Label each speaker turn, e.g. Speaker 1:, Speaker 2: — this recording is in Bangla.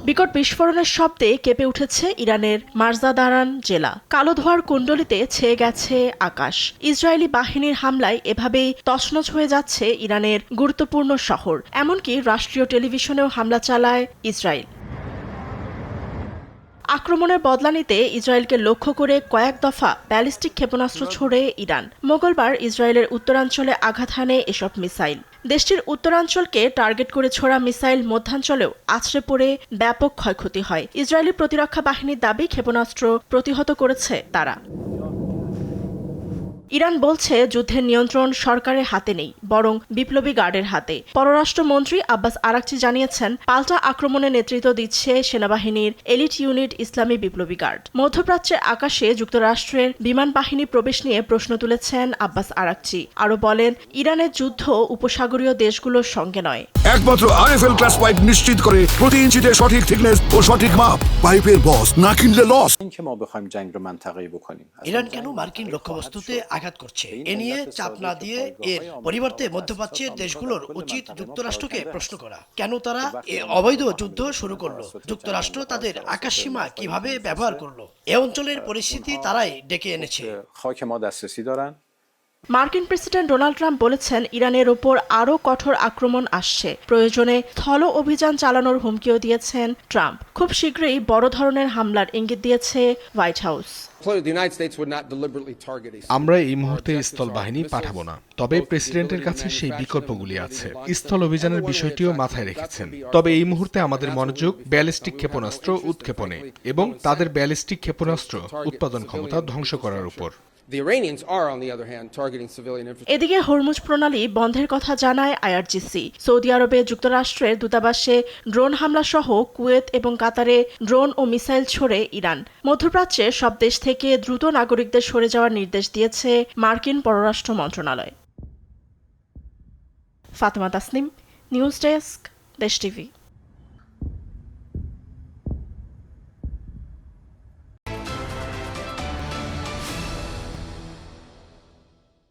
Speaker 1: বিকট বিস্ফোরণের শব্দে কেঁপে উঠেছে ইরানের মারজাদারান জেলা। কালো ধোঁয়ার কুণ্ডলিতে ছেয়ে গেছে আকাশ। ইসরায়েলি বাহিনীর হামলায় এভাবেই তছনছ হয়ে যাচ্ছে ইরানের গুরুত্বপূর্ণ শহর। এমনকি রাষ্ট্রীয় টেলিভিশনেও হামলা চালায় ইসরায়েল। আক্রমণের বদলা নিতে ইসরায়েলকে লক্ষ্য করে কয়েক দফা ব্যালিস্টিক ক্ষেপণাস্ত্র ছোড়ে ইরান। মঙ্গলবার ইসরায়েলের উত্তরাঞ্চলে আঘাত হানে এসব মিসাইল। দেশটির উত্তরাঞ্চলকে টার্গেট করে ছোড়া মিসাইল মধ্যাঞ্চলেও আছড়ে পড়ে ব্যাপক ক্ষয়ক্ষতি হয়। ইসরায়েলি প্রতিরক্ষা বাহিনীর দাবি, ক্ষেপণাস্ত্র প্রতিহত করেছে তারা। ইরান বলছে যুদ্ধের নিয়ন্ত্রণ সরকারের হাতে নেই, বরং বিপ্লবী গার্ডের হাতে। পররাষ্ট্রমন্ত্রী আব্বাস আরাকচি জানিয়েছেন, পাল্টা আক্রমণে নেতৃত্ব দিচ্ছে সেনাবাহিনীর এলিট ইউনিট ইসলামী বিপ্লবী গার্ড। মধ্যপ্রাচ্যের আকাশে যুক্তরাষ্ট্রের বিমান বাহিনী প্রবেশ নিয়ে প্রশ্ন তুলেছেন আব্বাস আরাকচি। আরও বলেন, ইরানের যুদ্ধ উপসাগরীয় দেশগুলোর সঙ্গে নয়।
Speaker 2: একমাত্র আরএফএল ক্লাস পাইপ নিশ্চিত করে প্রতি ইঞ্চিতে সঠিক থিকনেস ও সঠিক মাপ। পাইপের বস, না কিনলে লস।
Speaker 3: ইরান কেন মার্কিন লক্ষ্যবস্তুতে আঘাত করছে এ নিয়ে চাপ না দিয়ে এর পরিবর্তে মধ্যপ্রাচ্যের দেশগুলোর উচিত যুক্তরাষ্ট্রকে প্রশ্ন করা, কেন তারা এ অবৈধ যুদ্ধ শুরু করলো, যুক্তরাষ্ট্র তাদের আকাশসীমা কিভাবে ব্যবহার করলো। এ অঞ্চলের পরিস্থিতি তারাই ডেকে এনেছে।
Speaker 1: মার্কিন প্রেসিডেন্ট ডোনাল্ড ট্রাম্প বলেছেন, ইরানের ওপর আরও কঠোর আক্রমণ আসছে। প্রয়োজনে স্থল অভিযান চালানোর হুমকিও দিয়েছেন ট্রাম্প। খুব শীঘ্রই বড় ধরনের হামলার ইঙ্গিত দিয়েছে হোয়াইট হাউস।
Speaker 4: আমরা এই মুহূর্তে স্থল বাহিনী পাঠাবো না, তবে প্রেসিডেন্টের কাছে সেই বিকল্পগুলি আছে। স্থল অভিযানের বিষয়টিও মাথায় রেখেছেন। তবে এই মুহূর্তে আমাদের মনোযোগ ব্যালিস্টিক ক্ষেপণাস্ত্র উৎক্ষেপণে এবং তাদের ব্যালিস্টিক ক্ষেপণাস্ত্র উৎপাদন ক্ষমতা ধ্বংস করার উপর।
Speaker 1: এদিকে হরমুজ প্রণালী বন্ধের কথা জানায় আইআরজিসি। সৌদি আরবে যুক্তরাষ্ট্রের দূতাবাসে ড্রোন হামলা সহ কুয়েত এবং কাতারে ড্রোন ও মিসাইল ছোড়ে ইরান। মধ্যপ্রাচ্যের সব দেশ থেকে দ্রুত নাগরিকদের সরে যাওয়ার নির্দেশ দিয়েছে মার্কিন পররাষ্ট্র মন্ত্রণালয়। ফাতেমা তাসনিম, নিউজ ডেস্ক, দেশ টিভি।